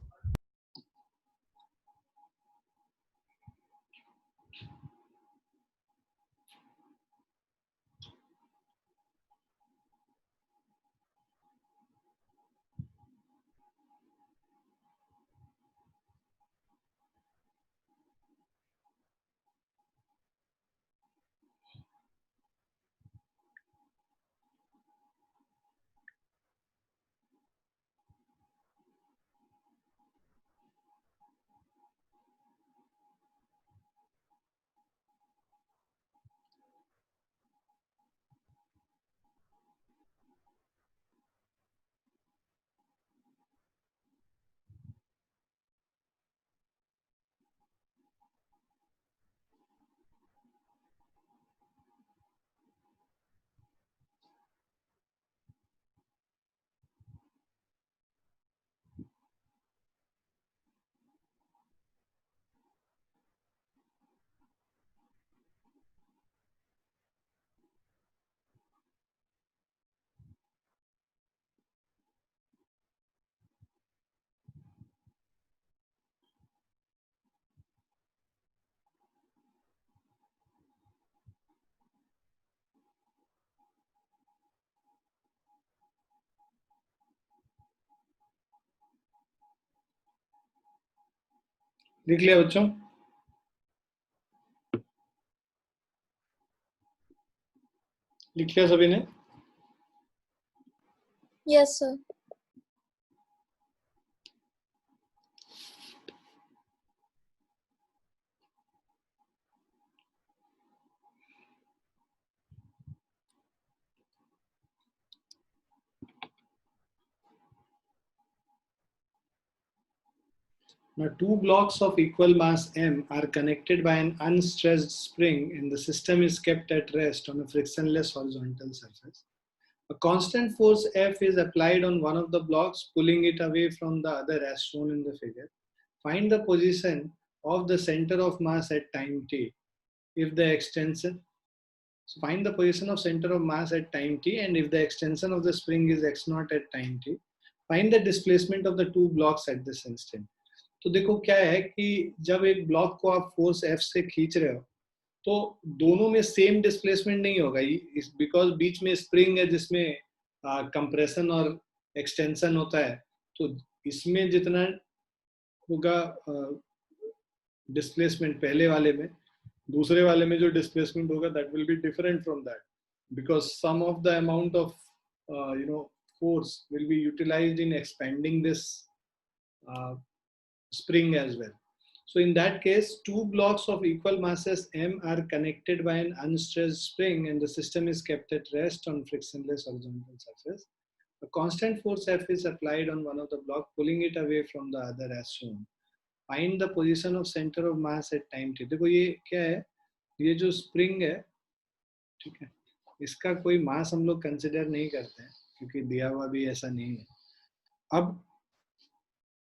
S1: लिख लिया बच्चों? लिख लिया सभी ने?
S3: Yes, sir.
S1: Now, two blocks of equal mass m are connected by an unstressed spring and the system is kept at rest on a frictionless horizontal surface. A constant force F is applied on one of the blocks, pulling it away from the other as shown in the figure. Find the position of the center of mass at time t. If the extension, so find the position of center of mass at time t, and if the extension of the spring is x naught at time t, find the displacement of the two blocks at this instant. तो देखो क्या है कि जब एक block को आप force F से खींच रहे हो तो दोनों में सेम डिस्प्लेसमेंट नहीं होगा, बिकॉज बीच में स्प्रिंग है जिसमें कंप्रेशन और एक्सटेंशन होता है, तो इसमें जितना होगा डिस्प्लेसमेंट पहले वाले में, दूसरे वाले में जो डिस्प्लेसमेंट होगा that will be different from that, because some of the amount of force will be utilized in expanding this spring as well. So in that case, two blocks of equal masses m are connected by an unstressed spring and the system is kept at rest on frictionless horizontal surface. A constant force F is applied on one of the block, pulling it away from the other as shown. Find the position of center of mass at time t. देखो ये क्या है, ये जो spring है, ठीक है, इसका कोई मास हम लोग कंसिडर नहीं करते हैं क्योंकि दिया हुआ भी ऐसा नहीं है. अब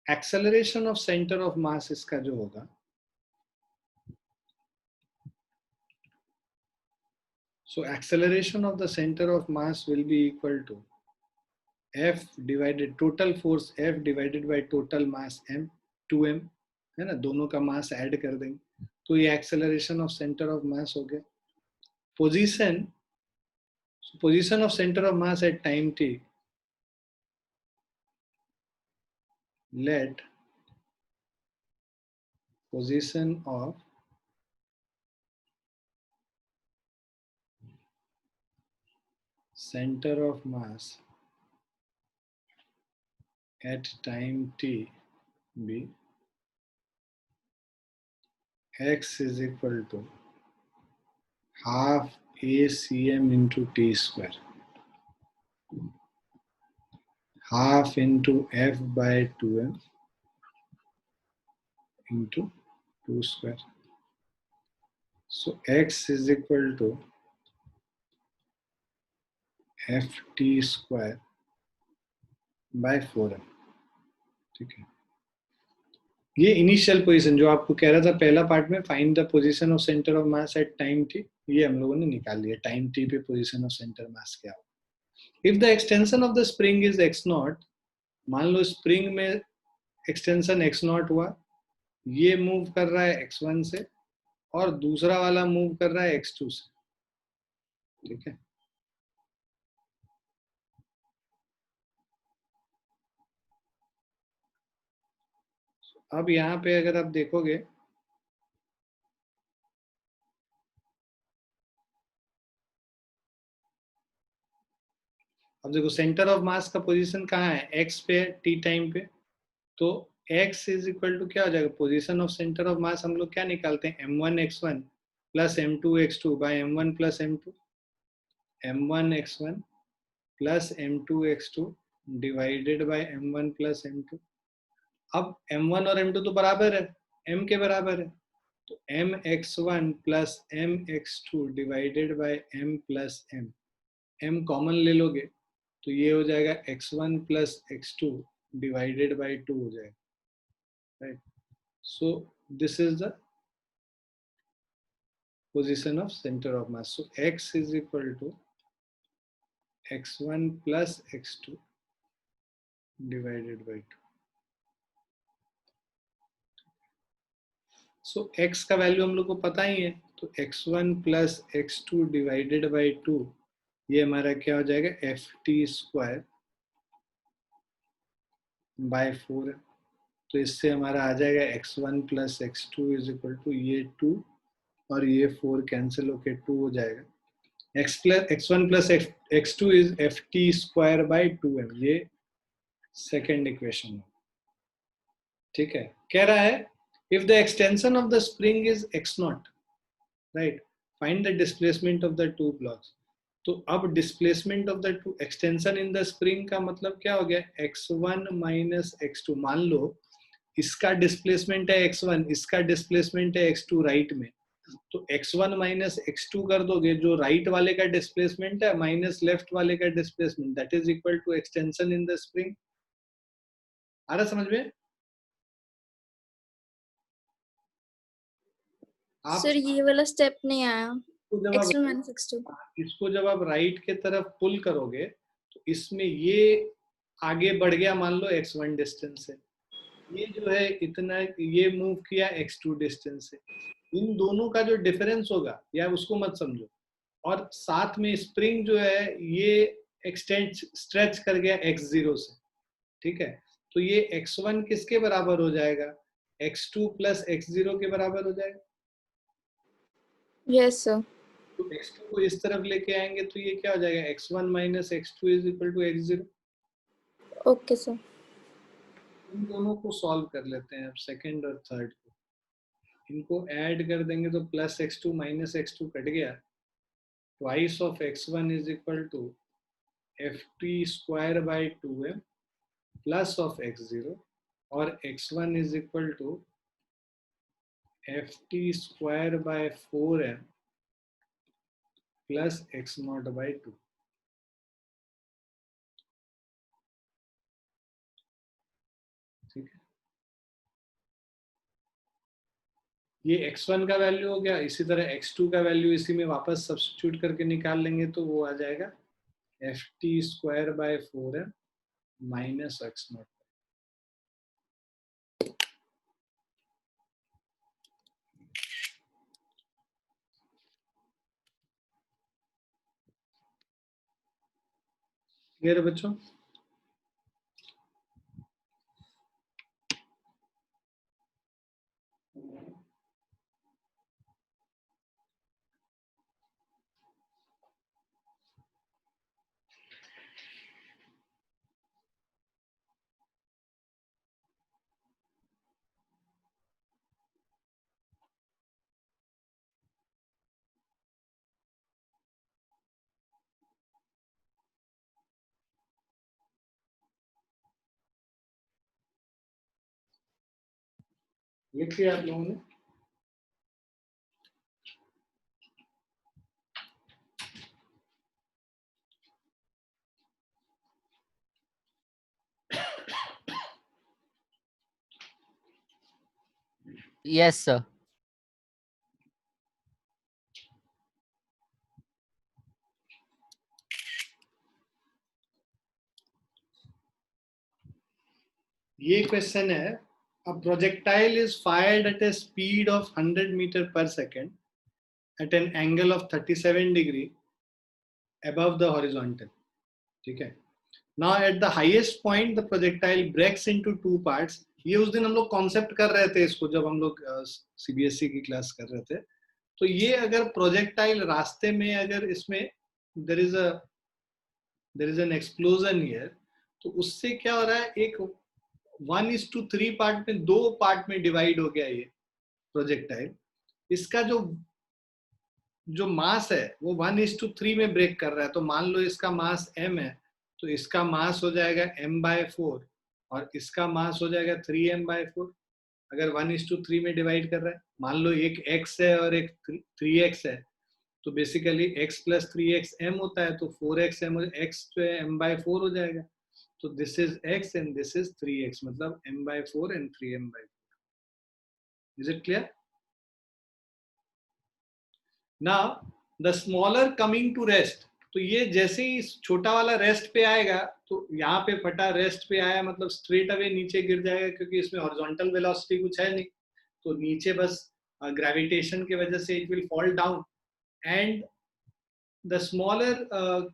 S1: एक्सेलरेशन ऑफ सेंटर ऑफ मास इसका जो होगा, so acceleration of the center of mass will be equal to F divided total force F divided by total mass m 2m, है ना, दोनों का मास ऐड कर देंगे तो ये एक्सेलरेशन ऑफ सेंटर ऑफ मास हो गया. Position of centre of mass at time t, let position of center of mass at time t be x is equal to half ACM into T square, half into F by 2M into 2 square. So X is equal to FT square by 4M. ठीक है, ये initial position जो आपको कह रहा था पहला part में, find the position of centre of mass at time T, ये हम लोगों ने निकाल लिया. टाइम टी पे पोजीशन ऑफ सेंटर मास क्या हो. If the extension of the spring is x not, मान लो स्प्रिंग में एक्सटेंशन एक्स नॉट हुआ, ये मूव कर रहा है x1 से और दूसरा वाला मूव कर रहा है x2 से. ठीक है, अब यहाँ पे अगर आप देखोगे, अब देखो सेंटर ऑफ मास का पोजीशन कहाँ है, x पे, t टाइम पे. तो x इज इक्वल टू क्या हो जाएगा, position of centre of mass हम लोग क्या निकालते हैं, m1 x1 plus m2 x2 by m1 plus m2, m1 x1 plus m2 x2 divided by m1 plus m2. अब m1 और m2 तो बराबर है, m के बराबर है, तो mx1 plus mx2 divided by m plus m common ले लोगे तो ये हो जाएगा x1 plus x2 divided bye 2 हो जाएगा. Right, so this is the position of center of mass. So x is equal to x1 plus x2 divided by 2. So x का value हम लोग को पता ही है, तो x1 plus x2 divided by 2 ये हमारा क्या हो जाएगा, ft स्क्वायर बाय 4 है. तो इससे हमारा आ जाएगा x1 plus x2 is equal to ये 2 और ये 4 कैंसिल होके 2 हो जाएगा. x1 plus x2 is ft square by 2m. ये सेकेंड इक्वेशन है. ठीक है, कह रहा है if the extension of the spring is x not, right, find the displacement of the two blocks. तो अब displacement of the two, extension in the spring का मतलब क्या हो गया, x1 माइनस x2. मान लो इसका डिस्प्लेसमेंट है x1, इसका डिस्प्लेसमेंट है x2 राइट में, तो x1 माइनस x2 कर दोगे, जो राइट वाले का डिस्प्लेसमेंट है माइनस लेफ्ट वाले का displacement, that is equal to extension in the spring. आ रहा समझ में? आप
S3: सर ये वाला स्टेप नहीं आया,
S1: जब आप
S3: x1 minus x2.
S1: इसको जब आप राइट के तरफ पुल करोगे तो इसमें ये आगे बढ़ गया, मान लो x1 डिस्टेंस है, ये जो है इतना ये मूव किया x2 डिस्टेंस से. इन दोनों का जो डिफरेंस होगा या उसको मत समझो, और साथ में स्प्रिंग जो है ये एक्सटेंड स्ट्रेच कर गया x0 से. ठीक है, तो ये x1 किसके बराबर हो जाएगा, x2 प्लस x0 के बराबर हो जाएगा.
S3: Yes sir.
S1: तो x2 को इस तरफ लेके आएंगे तो ये क्या हो जाएगा, x1 minus x2 is equal to x0.
S3: Okay sir.
S1: इन दोनों को सॉल्व कर लेते हैं अब, सेकंड और थर्ड को. इनको ऐड कर देंगे तो plus x2 minus x2 cut गया, twice of x1 is equal to ft square by 2m plus of x0, और x1 is equal to ft square by 4m plus x0 by 2. ठीक है, ये x1 का value हो गया. इसी तरह x2 का वैल्यू इसी में वापस सब्स्टिट्यूट करके निकाल लेंगे तो वो आ जाएगा ft square by 4m minus x0. Clear है बच्चों? लिख दिया आप लोगों ने?
S2: Yes, sir.
S1: ये क्वेश्चन है, a projectile is fired at a speed of 100 meter per second at an angle of 37 degree above the horizontal. ठीक है. Now at the highest point the projectile breaks into two parts. ये उस दिन हम लोग concept कर रहे थे इसको, जब हम लोग सीबीएसई की क्लास कर रहे थे. तो ये अगर प्रोजेक्टाइल रास्ते में, अगर इसमें there is an explosion here, तो उससे क्या हो रहा है, एक 1:3 पार्ट में, 2 पार्ट में डिवाइड हो गया ये प्रोजेक्टाइल. इसका जो मास है वो 1:3 में ब्रेक कर रहा है. तो मान लो इसका मास m है, तो इसका मास हो जाएगा m/4 और इसका मास हो जाएगा 3m/4. अगर 1:3 में डिवाइड कर रहा है, मान लो एक x है और एक 3x है, तो बेसिकली x + 3x m होता है, तो 4x m, x जो है m/4 हो जाएगा. तो this is x and this is 3x, मतलब m/4 and 3m/4. Is it clear? Now the smaller coming to rest. तो ये जैसे ही छोटा वाला रेस्ट पे आएगा, तो यहाँ पे फटा रेस्ट पे आया, मतलब स्ट्रेट अवे नीचे गिर जाएगा, क्योंकि इसमें हॉरिजॉन्टल वेलोसिटी कुछ है नहीं, तो नीचे बस ग्रेविटेशन की वजह से it will fall down. And the smaller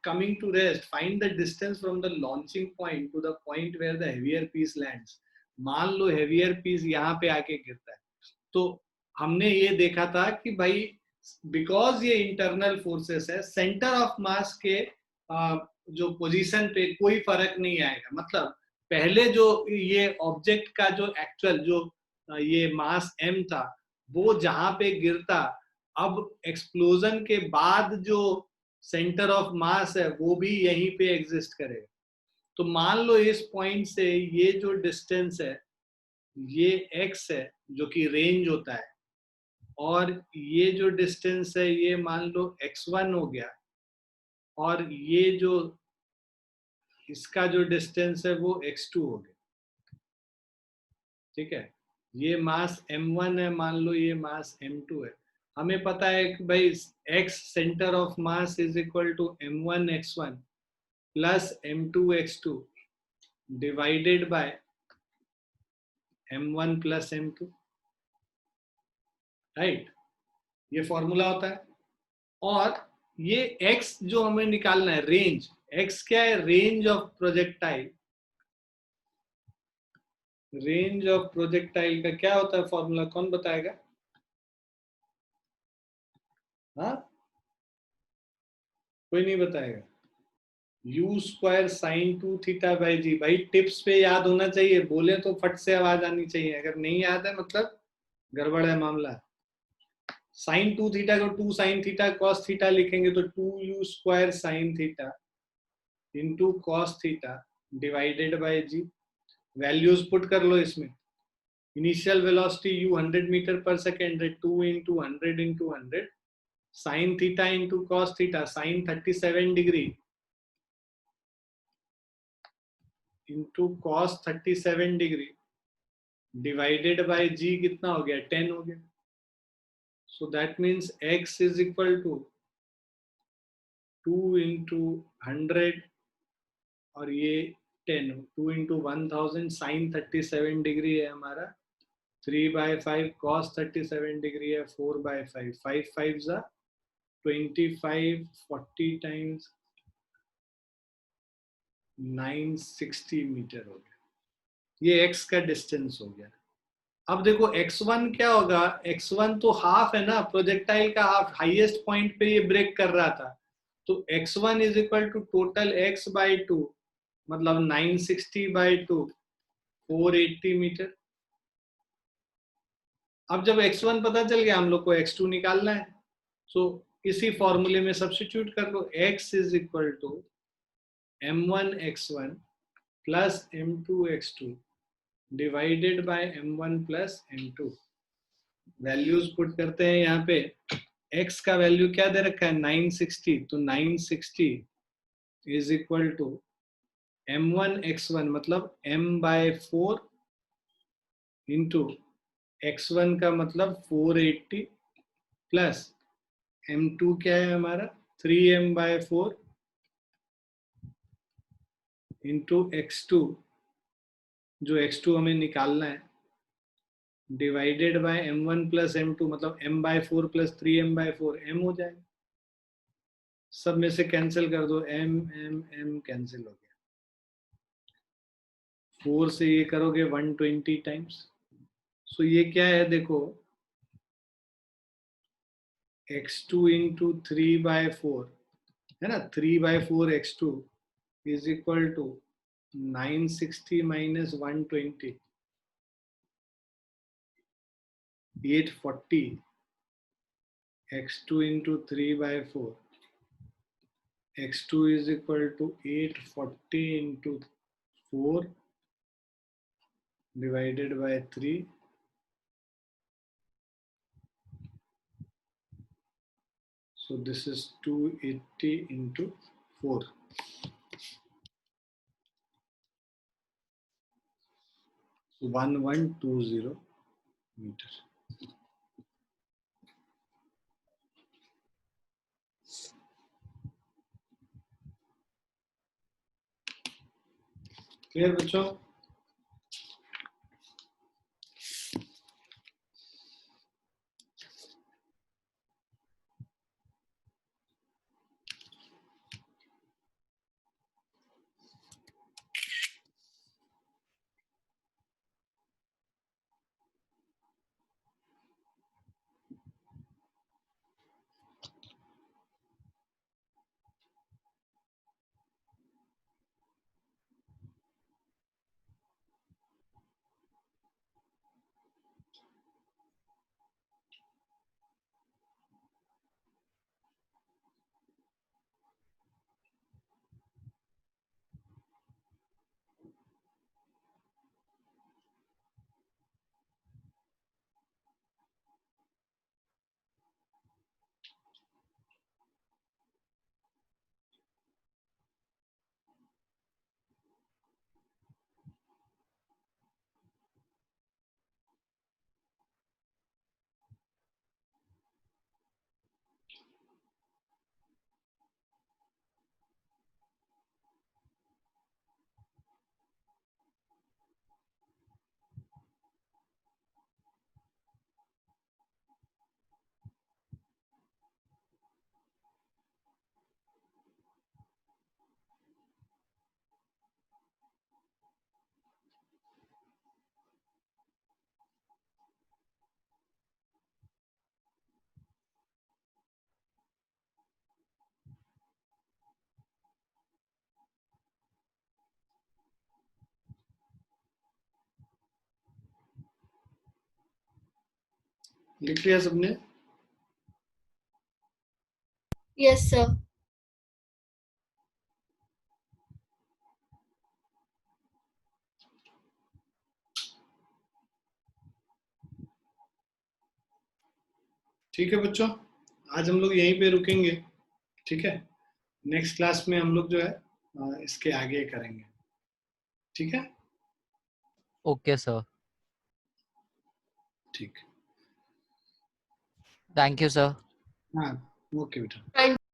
S1: coming to rest, find the distance from the launching point to the point where the heavier piece lands. मान लो heavier piece यहाँ पे आके गिरता है, तो हमने ये देखा था कि भाई बिकॉज ये इंटरनल फोर्सेस है, सेंटर ऑफ मास के जो पोजीशन पे कोई फर्क नहीं आएगा. मतलब पहले जो ये ऑब्जेक्ट का जो एक्चुअल जो ये मास m था, वो जहां पे गिरता, अब एक्सप्लोजन के बाद जो सेंटर ऑफ मास है वो भी यहीं पे एग्जिस्ट करेगा. तो मान लो इस पॉइंट से ये जो डिस्टेंस है ये x है, जो कि रेंज होता है, और ये जो डिस्टेंस है ये मान लो x1 हो गया, और ये जो इसका जो डिस्टेंस है वो x2 हो गया. ठीक है, ये मास m1 है, मान लो ये मास m2 है. हमें पता है कि भाई x centre of mass is equal to m1 x1 plus m2 x2 divided by m1 plus m2. Right, ये फॉर्मूला होता है. और ये x जो हमें निकालना है, रेंज, x क्या है, range of projectile. Range of projectile का क्या होता है फॉर्मूला, कौन बताएगा? हाँ, कोई नहीं बताएगा. u² sin 2 थीटा बाई जी. भाई टिप्स पे याद होना चाहिए, बोले तो फट से आवाज आनी चाहिए, अगर नहीं याद है मतलब गड़बड़ है मामला. sin 2 थीटा को 2 sin थीटा cos थीटा लिखेंगे, तो 2u² sin theta into cos theta divided by g. Values put कर लो इसमें. इनिशियल वेलोसिटी u 100 मीटर पर सेकेंड है, 2 × 100 × 100 sin theta into cos theta, sin 37 degree into cos 37 degree divided by g. कितना हो गया, 10 हो गया. So that means x is equal to 2 × 100 और ये 10, 2 × 1000 sin 37 डिग्री है हमारा, 3/5 cos 37 डिग्री है, 4/5, 5 5 25, 40 टाइम्स 960 मीटर हो गया. ये x का डिस्टेंस हो गया. अब देखो x1 क्या होगा, x1 तो हाफ है ना, प्रोजेक्टाइल का हाफ, हाईएस्ट पॉइंट पे ये ब्रेक कर रहा था, तो x1 is equal to total x/2, मतलब 960/2, 480 मीटर. अब जब x1 पता चल गया, हम लोग को x2 निकालना है, तो इसी फॉर्मूले में सब्स्टिट्यूट कर लो. x is equal to m1 x1 plus m2 x2 divided by m1 plus m2. Values put करते हैं यहाँ पे। x का वैल्यू क्या दे रखा है 960, तो 960 is equal to m1 x1 मतलब m/4 इंटू x1 का मतलब 480 प्लस m2 क्या है हमारा 3m/4 इंटू x2, जो x2 हमें निकालना है, divided by m1 plus m2 मतलब m/4 प्लस 3m/4 m हो जाएगा। सब में से कैंसिल कर दो, m कैंसिल हो गया। 4 से ये करोगे 120 टाइम्स। सो ये क्या है देखो, x2 इंटू 3/4 है ना, 3/4 x2 is equal to 960 minus 120 840 x2 into 3/4 x2 is equal to 840 into 4 divided by 3, so this is 280 into 4, so 1120 meter. Clear बच्चों? लिख लिया सबने?
S4: Yes, sir.
S1: ठीक है बच्चों, आज हम लोग यहीं पे रुकेंगे। ठीक है, नेक्स्ट क्लास में हम लोग जो है इसके आगे करेंगे। ठीक है,
S2: Okay, sir.
S1: ठीक।
S2: Thank you, sir.
S1: हाँ, ओके बेटा।
S4: Thank